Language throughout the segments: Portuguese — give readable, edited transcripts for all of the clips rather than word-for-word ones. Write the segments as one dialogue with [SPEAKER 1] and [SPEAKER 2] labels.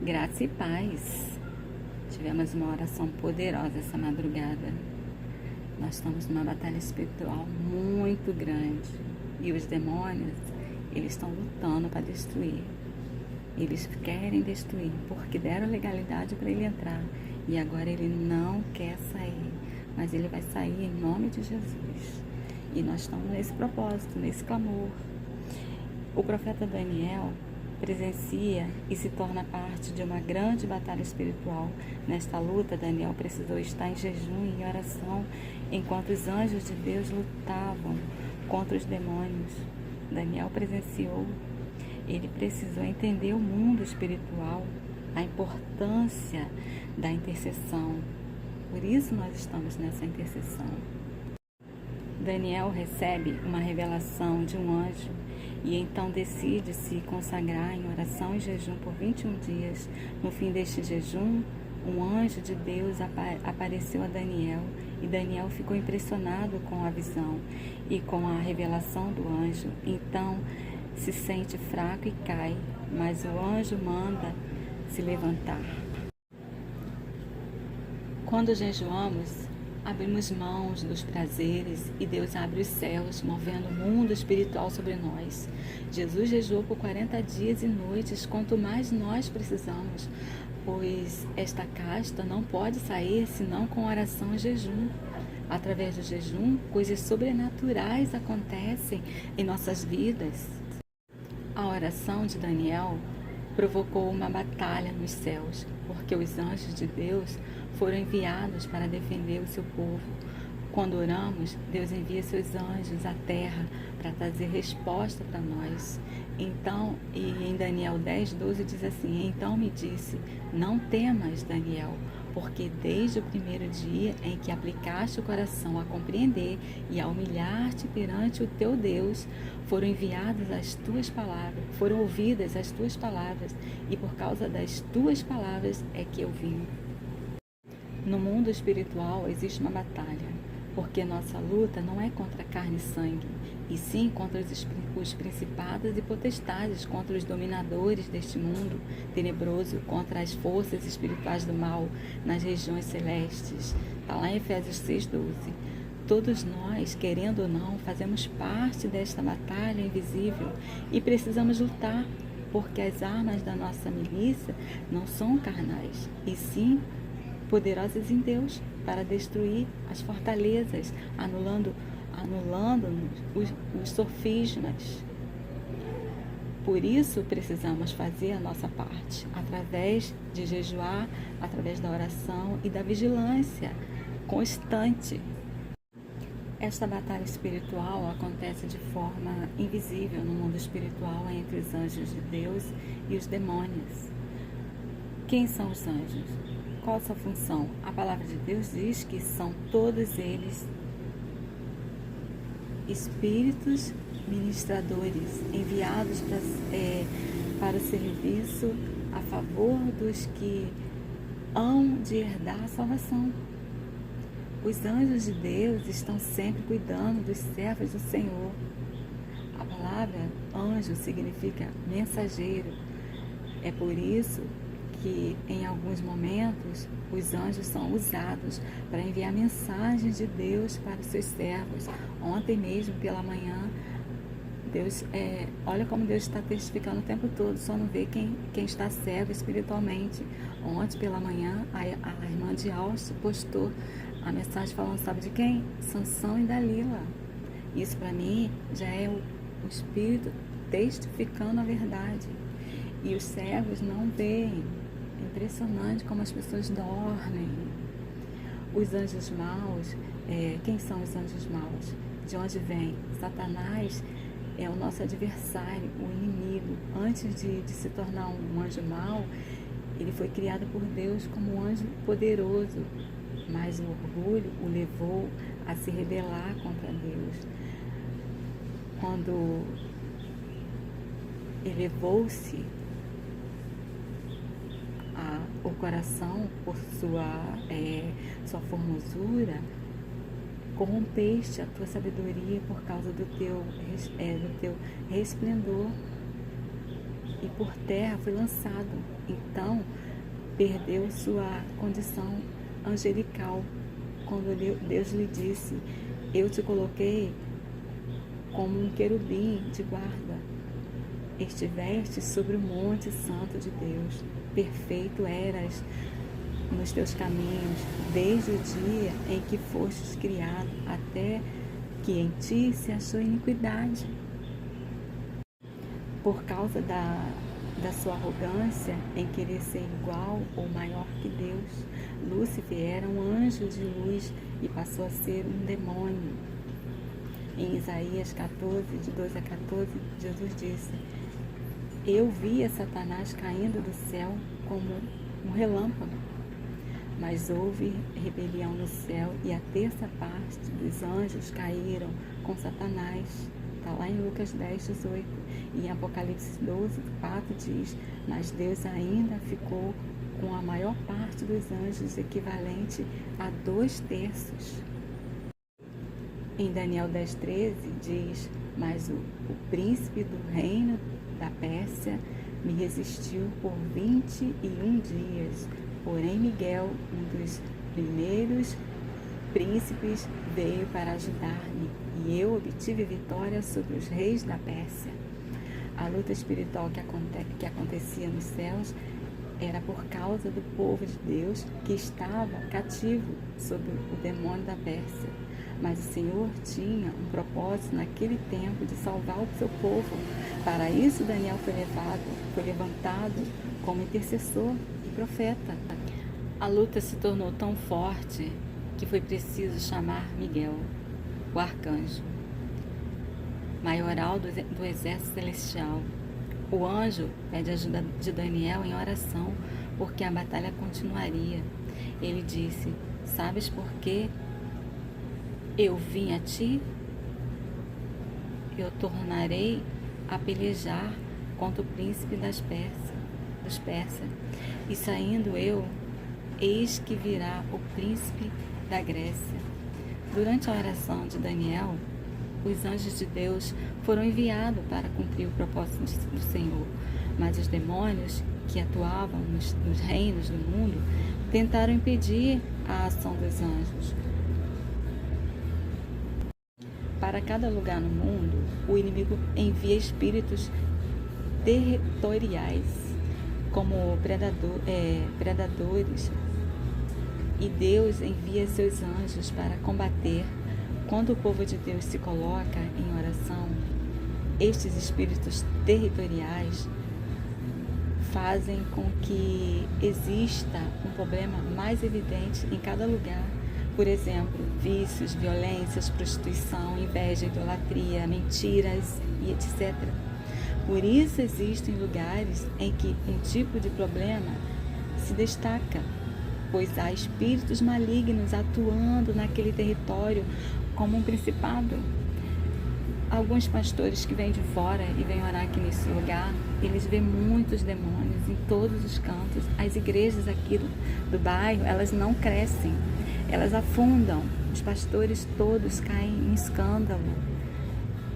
[SPEAKER 1] Graça e paz. Tivemos uma oração poderosa essa madrugada. Nós estamos numa batalha espiritual muito grande. E os demônios, eles estão lutando para destruir. Eles querem destruir, porque deram legalidade para ele entrar. E agora ele não quer sair. Mas ele vai sair em nome de Jesus. E nós estamos nesse propósito, nesse clamor. O profeta Daniel presencia e se torna parte de uma grande batalha espiritual. Nesta luta, Daniel precisou estar em jejum e em oração, enquanto os anjos de Deus lutavam contra os demônios. Daniel presenciou, ele precisou entender o mundo espiritual, a importância da intercessão. Por isso nós estamos nessa intercessão. Daniel recebe uma revelação de um anjo e então decide se consagrar em oração e jejum por 21 dias. No fim deste jejum, um anjo de Deus apareceu a Daniel e Daniel ficou impressionado com a visão e com a revelação do anjo. Então se sente fraco e cai, mas o anjo manda se levantar. Quando jejuamos, abrimos mãos dos prazeres e Deus abre os céus, movendo o mundo espiritual sobre nós. Jesus jejuou por 40 dias e noites, quanto mais nós precisamos, pois esta casta não pode sair senão com oração e jejum. Através do jejum, coisas sobrenaturais acontecem em nossas vidas. A oração de Daniel provocou uma batalha nos céus, porque os anjos de Deus foram enviados para defender o seu povo. Quando oramos, Deus envia seus anjos à terra para trazer resposta para nós. Então, e em Daniel 10:12 diz assim: então me disse, não temas, Daniel, porque desde o primeiro dia em que aplicaste o coração a compreender e a humilhar-te perante o teu Deus, foram enviadas as tuas palavras, foram ouvidas as tuas palavras, e por causa das tuas palavras é que eu vim. No mundo espiritual existe uma batalha, porque nossa luta não é contra carne e sangue, e sim contra os principados e potestades, contra os dominadores deste mundo tenebroso, contra as forças espirituais do mal nas regiões celestes. Está lá em Efésios 6:12. Todos nós, querendo ou não, fazemos parte desta batalha invisível e precisamos lutar, porque as armas da nossa milícia não são carnais, e sim poderosas em Deus para destruir as fortalezas, anulando os sofismas. Por isso precisamos fazer a nossa parte, através de jejuar, através da oração e da vigilância constante. Esta batalha espiritual acontece de forma invisível no mundo espiritual entre os anjos de Deus e os demônios. Quem são os anjos? Qual a sua função? A palavra de Deus diz que são todos eles espíritos ministradores enviados para o serviço a favor dos que hão de herdar a salvação. Os anjos de Deus estão sempre cuidando dos servos do Senhor. A palavra anjo significa mensageiro. É por isso que em alguns momentos os anjos são usados para enviar mensagens de Deus para os seus servos. Ontem mesmo, pela manhã, olha como Deus está testificando o tempo todo, só não vê quem está cego espiritualmente. Ontem pela manhã, a irmã de Alce postou a mensagem falando, sabe de quem? Sansão e Dalila. Isso para mim já é o Espírito testificando a verdade. E os cegos não veem. Impressionante como as pessoas dormem. Os anjos maus, quem são os anjos maus? De onde vem? Satanás é o nosso adversário, o inimigo. Antes de se tornar um anjo mau, ele foi criado por Deus como um anjo poderoso, mas o orgulho o levou a se rebelar contra Deus. Quando elevou-se o coração por sua formosura, corrompeste a tua sabedoria por causa do teu resplendor, e por terra foi lançado. Então perdeu sua condição angelical quando Deus lhe disse: eu te coloquei como um querubim de guarda. Estiveste sobre o monte santo de Deus. Perfeito eras nos teus caminhos, desde o dia em que fostes criado, até que em ti se achou iniquidade. Por causa da sua arrogância em querer ser igual ou maior que Deus, Lúcifer era um anjo de luz e passou a ser um demônio. Em Isaías 14, de 12 a 14, Jesus disse: eu via Satanás caindo do céu como um relâmpago, mas houve rebelião no céu e a terça parte dos anjos caíram com Satanás. Está lá em Lucas 10, 18. E em Apocalipse 12, 4 diz: mas Deus ainda ficou com a maior parte dos anjos, equivalente a 2/3. Em Daniel 10, 13 diz: mas o príncipe do reino da Pérsia me resistiu por 21 dias. Porém Miguel, um dos primeiros príncipes, veio para ajudar-me, e eu obtive vitória sobre os reis da Pérsia. A luta espiritual que acontecia nos céus era por causa do povo de Deus que estava cativo sob o demônio da Pérsia. Mas o Senhor tinha um propósito naquele tempo de salvar o seu povo. Para isso Daniel foi levantado como intercessor e profeta. A luta se tornou tão forte que foi preciso chamar Miguel, o arcanjo, maioral do exército celestial. O anjo pede ajuda de Daniel em oração, porque a batalha continuaria. Ele disse: sabes por que eu vim a ti? Eu tornarei a pelejar contra o príncipe dos persas, e saindo eu, eis que virá o príncipe da Grécia. Durante a oração de Daniel, os anjos de Deus foram enviados para cumprir o propósito do Senhor, mas os demônios que atuavam nos reinos do mundo tentaram impedir a ação dos anjos. Para cada lugar no mundo, o inimigo envia espíritos territoriais, como predadores, e Deus envia seus anjos para combater. Quando o povo de Deus se coloca em oração, estes espíritos territoriais fazem com que exista um problema mais evidente em cada lugar. Por exemplo, vícios, violências, prostituição, inveja, idolatria, mentiras e etc. Por isso existem lugares em que um tipo de problema se destaca, pois há espíritos malignos atuando naquele território como um principado. Alguns pastores que vêm de fora e vêm orar aqui nesse lugar, eles veem muitos demônios em todos os cantos. As igrejas aqui do bairro, elas não crescem, elas afundam. Os pastores todos caem em escândalo.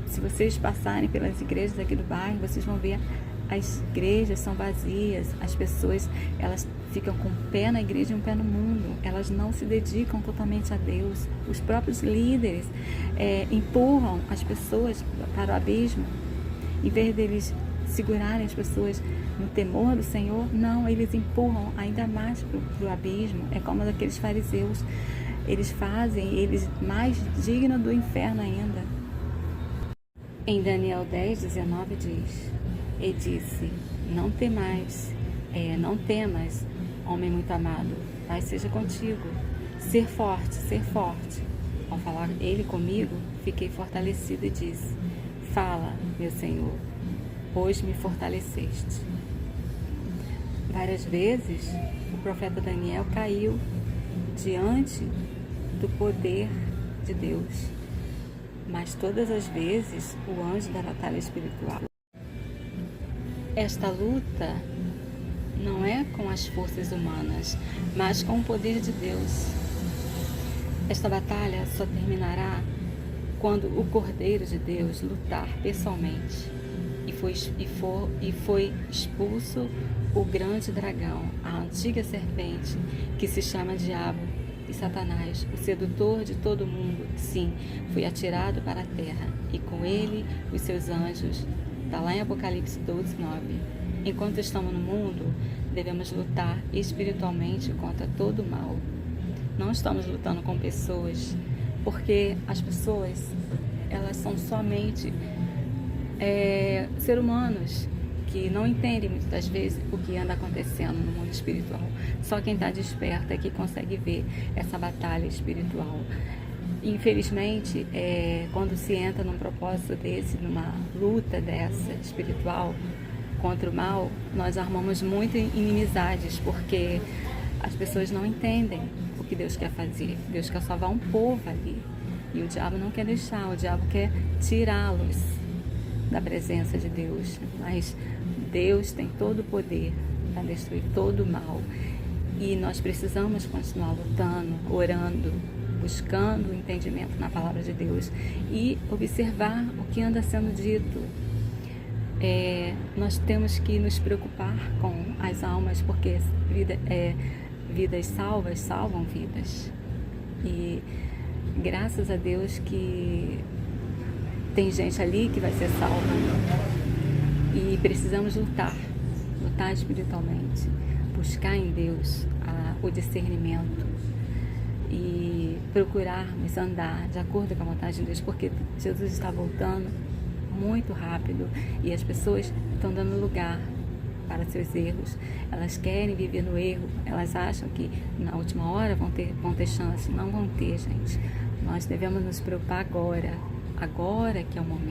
[SPEAKER 1] Se vocês passarem pelas igrejas aqui do bairro, vocês vão ver as igrejas são vazias, as pessoas elas ficam com um pé na igreja e um pé no mundo, elas não se dedicam totalmente a Deus. Os próprios líderes empurram as pessoas para o abismo, em vez deles segurarem as pessoas no temor do Senhor, não, eles empurram ainda mais para o abismo. É como aqueles fariseus, eles fazem eles mais dignos do inferno ainda. Em Daniel 10, 19 diz: e disse: não temas, homem muito amado, Pai seja contigo, ser forte. Ao falar ele comigo, fiquei fortalecido e disse: fala, meu Senhor, pois me fortaleceste. Várias vezes o profeta Daniel caiu diante do poder de Deus, mas todas as vezes o anjo da batalha espiritual. Esta luta não é com as forças humanas, mas com o poder de Deus. Esta batalha só terminará quando o Cordeiro de Deus lutar pessoalmente e foi expulso o grande dragão, a antiga serpente, que se chama Diabo e Satanás, o sedutor de todo mundo, sim, foi atirado para a terra, e com ele os seus anjos. Está lá em Apocalipse 12, 9. Enquanto estamos no mundo, devemos lutar espiritualmente contra todo o mal. Não estamos lutando com pessoas, porque as pessoas, elas são somente seres humanos que não entendem muitas das vezes o que anda acontecendo no mundo espiritual. Só quem está desperto é que consegue ver essa batalha espiritual. Infelizmente, quando se entra num propósito desse, numa luta dessa espiritual contra o mal, nós armamos muitas inimizades, porque as pessoas não entendem o que Deus quer fazer. Deus quer salvar um povo ali, e o diabo não quer deixar, o diabo quer tirá-los da presença de Deus. Mas Deus tem todo o poder para destruir todo o mal, e nós precisamos continuar lutando, orando, buscando o entendimento na palavra de Deus e observar o que anda sendo dito. Nós temos que nos preocupar com as almas, porque vidas salvas salvam vidas. E graças a Deus que tem gente ali que vai ser salva. E precisamos lutar espiritualmente, buscar em Deus o discernimento e procurarmos andar de acordo com a vontade de Deus, porque Jesus está voltando muito rápido e as pessoas estão dando lugar para seus erros. Elas querem viver no erro, elas acham que na última hora vão ter chance. Não vão ter, gente. Nós devemos nos preocupar agora que é o momento.